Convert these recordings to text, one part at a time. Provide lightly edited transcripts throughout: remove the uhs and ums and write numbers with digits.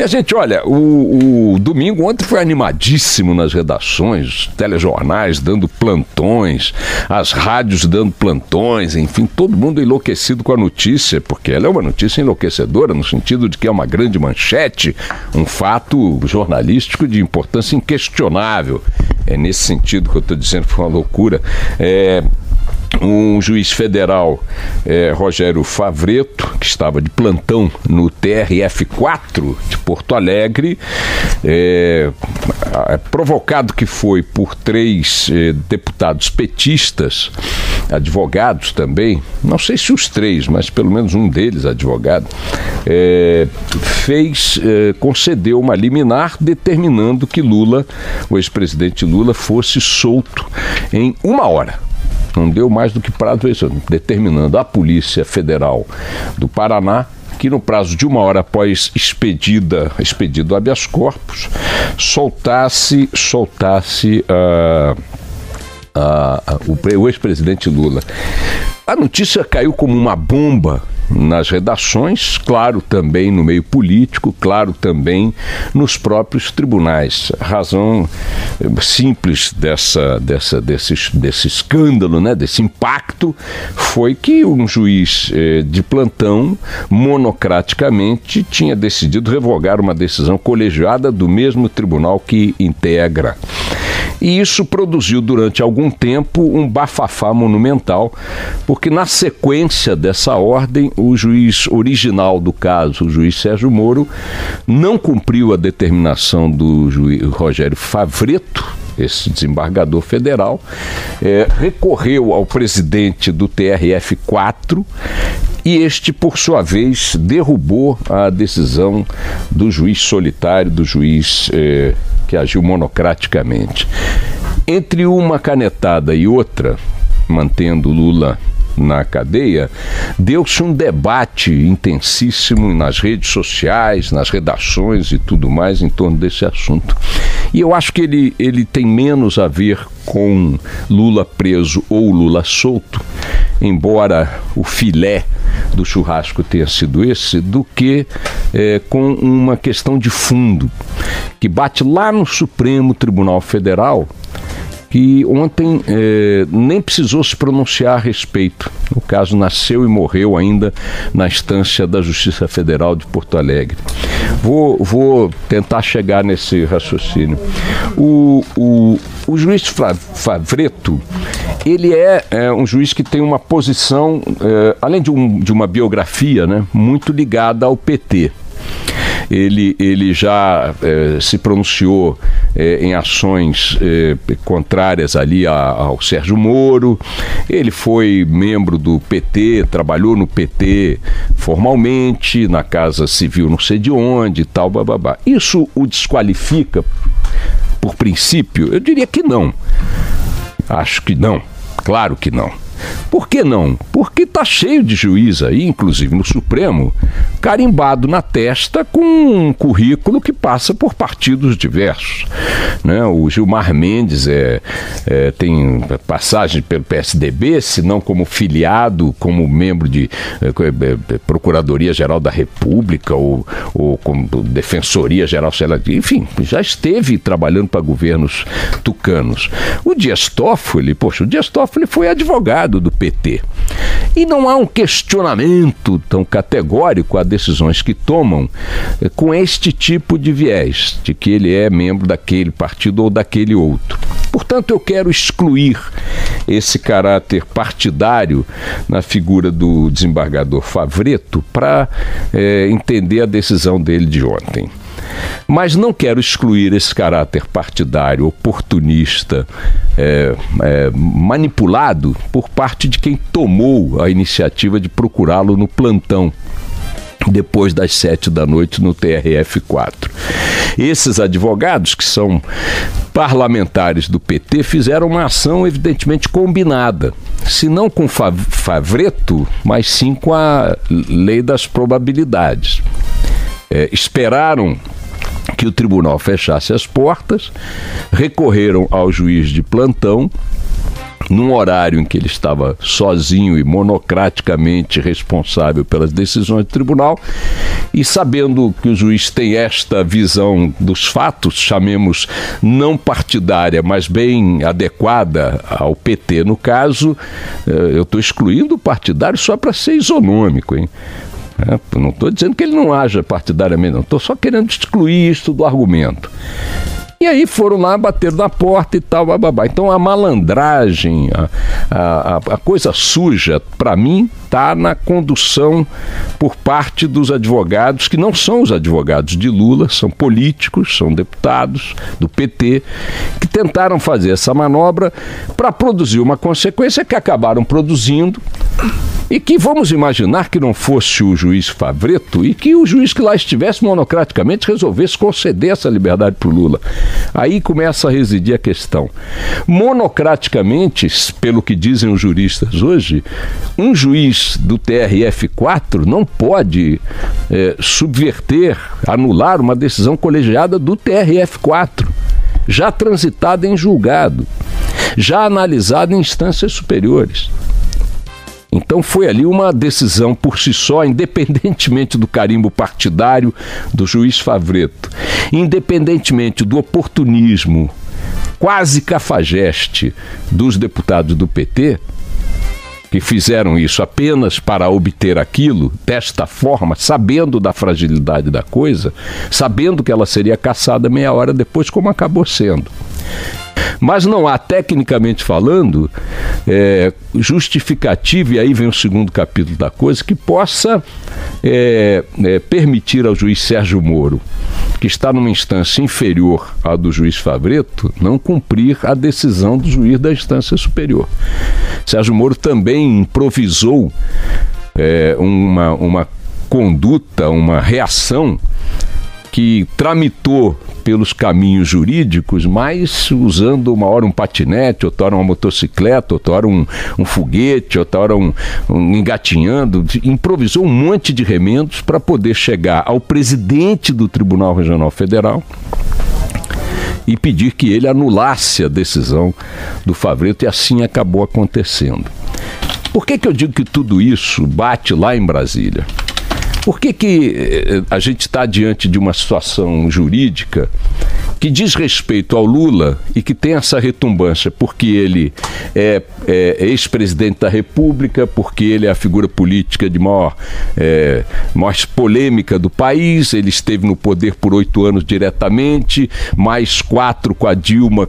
E a gente, olha, o domingo ontem foi animadíssimo nas redações, telejornais dando plantões, as rádios dando plantões, enfim, todo mundo enlouquecido com a notícia, porque ela é uma notícia enlouquecedora, no sentido de que é uma grande manchete, um fato jornalístico de importância inquestionável. É nesse sentido que eu estou dizendo que foi uma loucura. Um juiz federal, Rogério Favretto, que estava de plantão no TRF4 de Porto Alegre, provocado que foi por 3 deputados petistas, advogados também, não sei se os 3, mas pelo menos um deles advogado, concedeu uma liminar determinando que Lula, o ex-presidente Lula, fosse solto em 1 hora. Não deu mais do que prazo, determinando a Polícia Federal do Paraná que no prazo de 1 hora após expedido habeas corpus, soltasse o ex-presidente Lula. A notícia caiu como uma bomba nas redações, claro, também no meio político, claro, também nos próprios tribunais. A razão simples desse escândalo, né, desse impacto, foi que um juiz de plantão, monocraticamente, tinha decidido revogar uma decisão colegiada do mesmo tribunal que integra. E isso produziu durante algum tempo um bafafá monumental, porque na sequência dessa ordem, o juiz original do caso, o juiz Sérgio Moro, não cumpriu a determinação do juiz Rogério Favretto, esse desembargador federal, recorreu ao presidente do TRF4 e este, por sua vez, derrubou a decisão do juiz solitário, do juiz que agiu monocraticamente. Entre uma canetada e outra, mantendo Lula na cadeia, deu-se um debate intensíssimo nas redes sociais, nas redações e tudo mais em torno desse assunto. E eu acho que ele tem menos a ver com Lula preso ou Lula solto, embora o filé do churrasco tenha sido esse, do que com uma questão de fundo, que bate lá no Supremo Tribunal Federal, que ontem nem precisou se pronunciar a respeito. O caso nasceu e morreu ainda na instância da Justiça Federal de Porto Alegre. Vou tentar chegar nesse raciocínio. O juiz Favretto, ele é um juiz que tem uma posição, além de uma biografia, né, muito ligada ao PT. Ele já se pronunciou em ações contrárias ali ao Sérgio Moro. Ele foi membro do PT, trabalhou no PT formalmente, na Casa Civil não sei de onde e tal, bababá. Isso o desqualifica por princípio? Eu diria que não. Acho que não. Claro que não. Por que não? Porque está cheio de juiz aí, inclusive no Supremo, carimbado na testa com um currículo que passa por partidos diversos, né? O Gilmar Mendes tem passagem pelo PSDB, se não como filiado, como membro de Procuradoria-Geral da República ou como Defensoria-Geral, sei lá, enfim, já esteve trabalhando para governos tucanos. O Dias Toffoli foi advogado do PT. E não há um questionamento tão categórico a decisões que tomam com este tipo de viés, de que ele é membro daquele partido ou daquele outro. Portanto, eu quero excluir esse caráter partidário na figura do desembargador Favretto para entender a decisão dele de ontem. Mas não quero excluir esse caráter partidário, oportunista, manipulado por parte de quem tomou a iniciativa de procurá-lo no plantão, depois das 7 da noite no TRF4. Esses advogados, que são parlamentares do PT, fizeram uma ação evidentemente combinada, se não com Favretto, mas sim com a lei das probabilidades. Esperaram que o tribunal fechasse as portas, recorreram ao juiz de plantão num horário em que ele estava sozinho e monocraticamente responsável pelas decisões do tribunal, e sabendo que o juiz tem esta visão dos fatos, chamemos não partidária, mas bem adequada ao PT no caso, eu estou excluindo o partidário só para ser isonômico, hein? Não estou dizendo que ele não haja partidariamente, não, estou só querendo excluir isso do argumento. E aí foram lá, bateram na porta e tal, bababá. Então a malandragem, a coisa suja, para mim, está na condução por parte dos advogados, que não são os advogados de Lula, são políticos, são deputados do PT, que tentaram fazer essa manobra para produzir uma consequência que acabaram produzindo, e que vamos imaginar que não fosse o juiz Favretto e que o juiz que lá estivesse monocraticamente resolvesse conceder essa liberdade para o Lula. Aí começa a residir a questão. Monocraticamente, pelo que dizem os juristas hoje, um juiz do TRF4 não pode subverter, anular uma decisão colegiada do TRF4, já transitada em julgado, já analisada em instâncias superiores. Então foi ali uma decisão por si só, independentemente do carimbo partidário do juiz Favretto, independentemente do oportunismo quase cafajeste dos deputados do PT, que fizeram isso apenas para obter aquilo, desta forma, sabendo da fragilidade da coisa, sabendo que ela seria cassada meia hora depois, como acabou sendo. Mas não há, tecnicamente falando, justificativa, e aí vem o segundo capítulo da coisa, que possa permitir ao juiz Sérgio Moro, que está numa instância inferior à do juiz Favretto, não cumprir a decisão do juiz da instância superior. Sérgio Moro também improvisou uma conduta, uma reação que tramitou pelos caminhos jurídicos, mas usando uma hora um patinete, outra hora uma motocicleta, outra hora um foguete, outra hora um engatinhando, improvisou um monte de remendos para poder chegar ao presidente do Tribunal Regional Federal e pedir que ele anulasse a decisão do Favretto, e assim acabou acontecendo. Por que eu digo que tudo isso bate lá em Brasília? Por que a gente está diante de uma situação jurídica que diz respeito ao Lula e que tem essa retumbância porque ele é ex-presidente da República, porque ele é a figura política de maior polêmica do país, ele esteve no poder por 8 anos diretamente, mais 4 com a Dilma,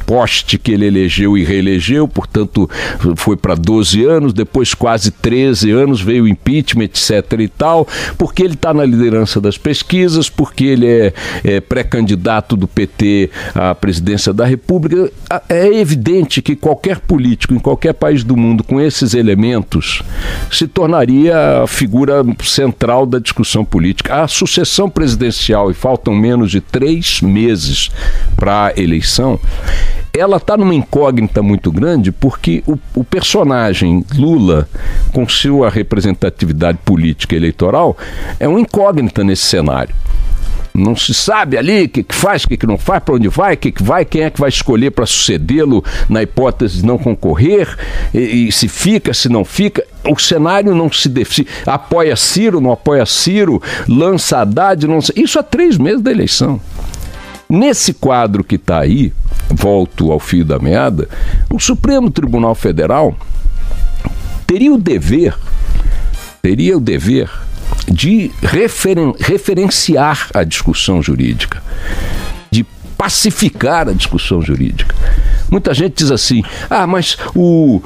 poste que ele elegeu e reelegeu, portanto foi para 12 anos, depois quase 13 anos, veio o impeachment, etc. e tal, porque ele está na liderança das pesquisas, porque ele é pré-candidato do PT à presidência da República. É evidente que qualquer político em qualquer país do mundo com esses elementos se tornaria a figura central da discussão política. A sucessão presidencial, e faltam menos de 3 meses para a eleição, ela está numa incógnita muito grande, porque o personagem Lula, com sua representatividade política e eleitoral, é uma incógnita nesse cenário. Não se sabe ali o que faz, o que não faz, para onde vai, o que vai, quem é que vai escolher para sucedê-lo na hipótese de não concorrer, e se fica, se não fica. O cenário não se define. Apoia Ciro, não apoia Ciro, lança Haddad, não. Isso há 3 meses da eleição. Nesse quadro que está aí, volto ao fio da meada, o Supremo Tribunal Federal teria o dever de referenciar a discussão jurídica, de pacificar a discussão jurídica. Muita gente diz assim, mas o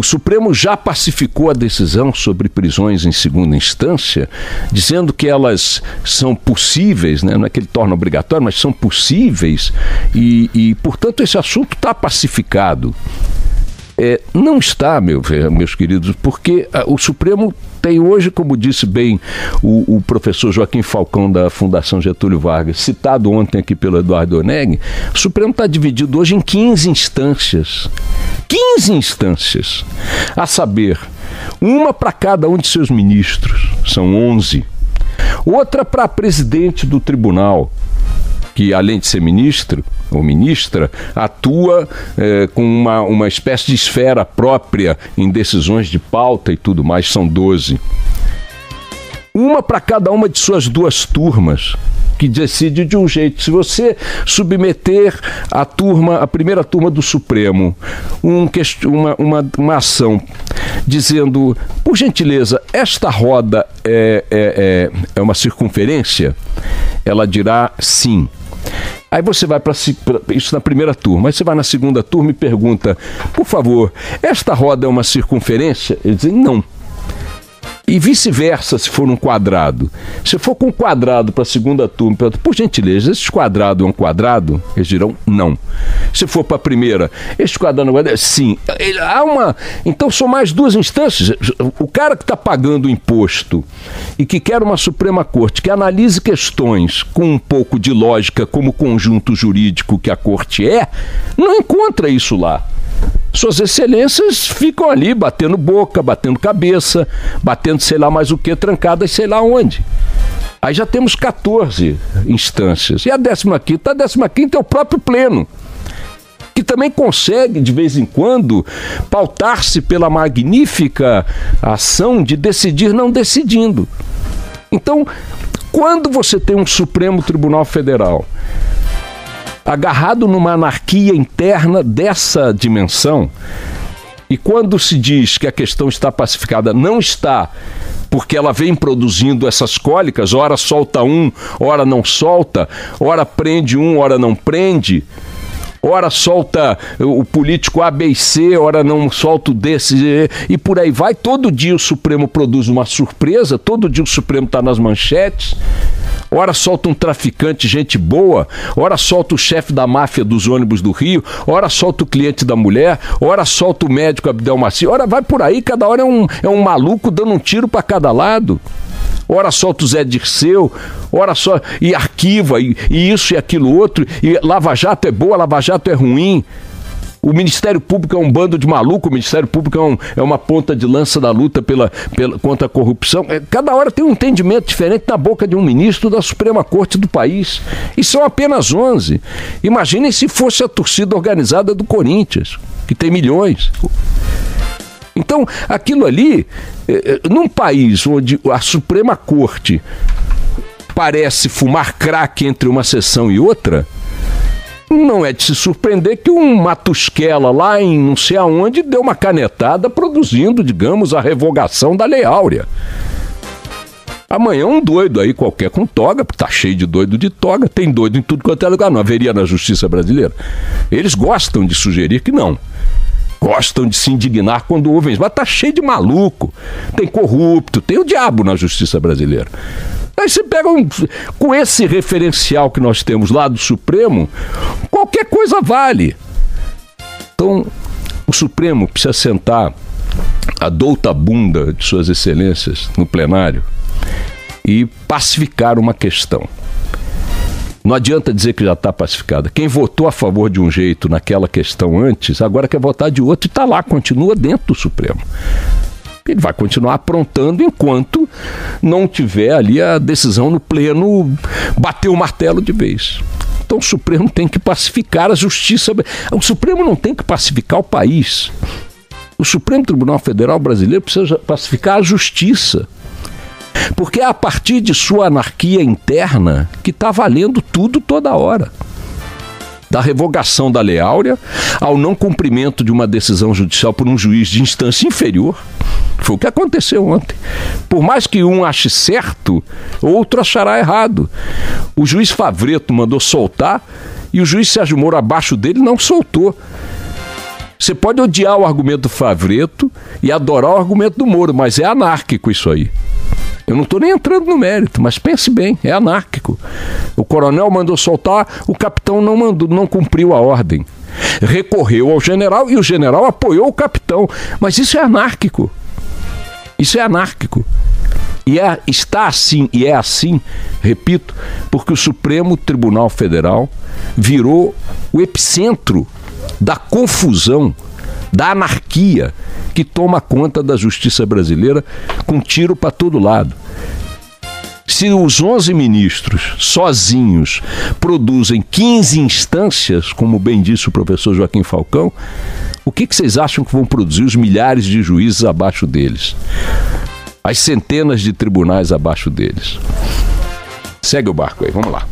Supremo já pacificou a decisão sobre prisões em segunda instância, dizendo que elas são possíveis, né? Não é que ele torna obrigatório, mas são possíveis, e portanto esse assunto está pacificado. Não está, meus queridos, porque o Supremo tem hoje, como disse bem o professor Joaquim Falcão da Fundação Getúlio Vargas, citado ontem aqui pelo Eduardo Onegli, o Supremo está dividido hoje em 15 instâncias. 15 instâncias, a saber, uma para cada um de seus ministros, são 11. Outra para presidente do tribunal, que além de ser ministro ou ministra, atua com uma espécie de esfera própria em decisões de pauta e tudo mais, são 12. Uma para cada uma de suas 2 turmas, que decide de um jeito. Se você submeter a primeira turma do Supremo, uma ação dizendo, por gentileza, esta roda é uma circunferência, ela dirá sim. Aí você vai para isso na primeira turma, aí você vai na segunda turma e pergunta, por favor, esta roda é uma circunferência? Eles dizem não. E vice-versa, se for um quadrado. Se for com um quadrado para a segunda turma, por gentileza, esse quadrado é um quadrado? Eles dirão não. Se for para a primeira, este quadrado é um quadrado? Sim. Então são mais 2 instâncias. O cara que está pagando o imposto e que quer uma Suprema Corte que analise questões com um pouco de lógica, como o conjunto jurídico que a Corte não encontra isso lá. Suas excelências ficam ali batendo boca, batendo cabeça, batendo sei lá mais o que, trancadas sei lá onde. Aí já temos 14 instâncias. E a 15ª? A 15ª é o próprio Pleno, que também consegue, de vez em quando, pautar-se pela magnífica ação de decidir não decidindo. Então, quando você tem um Supremo Tribunal Federal agarrado numa anarquia interna dessa dimensão, e quando se diz que a questão está pacificada, não está, porque ela vem produzindo essas cólicas, ora solta um, ora não solta, ora prende um, ora não prende, ora solta o político A, B e C, ora não solta o D, C, e por aí vai. Todo dia o Supremo produz uma surpresa, todo dia o Supremo está nas manchetes. Ora solta um traficante, gente boa, ora solta o chefe da máfia dos ônibus do Rio, ora solta o cliente da mulher, ora solta o médico Abdel Maci, ora vai por aí, cada hora é um maluco dando um tiro para cada lado. Ora solta o Zé Dirceu, ora só, e arquiva, e isso e aquilo outro, e Lava Jato é boa, Lava Jato é ruim. O Ministério Público é um bando de maluco, o Ministério Público é uma ponta de lança da luta contra a corrupção. Cada hora tem um entendimento diferente na boca de um ministro da Suprema Corte do país. E são apenas 11. Imaginem se fosse a torcida organizada do Corinthians, que tem milhões. Então, aquilo ali, num país onde a Suprema Corte parece fumar crack entre uma sessão e outra, não é de se surpreender que um Matusquela lá em não sei aonde deu uma canetada produzindo, digamos, a revogação da Lei Áurea. Amanhã um doido aí qualquer com toga, porque tá cheio de doido de toga, tem doido em tudo quanto é lugar, não haveria na justiça brasileira. Eles gostam de sugerir que não. Gostam de se indignar quando ouvem isso, mas tá cheio de maluco, tem corrupto, tem o diabo na justiça brasileira. Aí você pega com esse referencial que nós temos lá do Supremo, qualquer coisa vale. Então, o Supremo precisa sentar a douta bunda de suas excelências no plenário e pacificar uma questão. Não adianta dizer que já está pacificada. Quem votou a favor de um jeito naquela questão antes, agora quer votar de outro e está lá, continua dentro do Supremo. Ele vai continuar aprontando enquanto não tiver ali a decisão no pleno bater o martelo de vez. Então o Supremo tem que pacificar a justiça. O Supremo não tem que pacificar o país. O Supremo Tribunal Federal Brasileiro precisa pacificar a justiça. Porque é a partir de sua anarquia interna que está valendo tudo toda hora. Da revogação da Lei Áurea ao não cumprimento de uma decisão judicial por um juiz de instância inferior. Foi o que aconteceu ontem. Por mais que um ache certo, outro achará errado. O juiz Favreto mandou soltar e o juiz Sérgio Moro abaixo dele não soltou. Você pode odiar o argumento do Favreto e adorar o argumento do Moro, mas é anárquico isso aí. Eu não estou nem entrando no mérito, mas pense bem, é anárquico. O coronel mandou soltar, o capitão não cumpriu a ordem. Recorreu ao general e o general apoiou o capitão. Mas isso é anárquico. Isso é anárquico. E está assim, e é assim, repito, porque o Supremo Tribunal Federal virou o epicentro da confusão, da anarquia que toma conta da justiça brasileira com tiro para todo lado. Se os 11 ministros sozinhos produzem 15 instâncias, como bem disse o professor Joaquim Falcão, o que vocês acham que vão produzir os milhares de juízes abaixo deles? As centenas de tribunais abaixo deles? Segue o barco aí, vamos lá.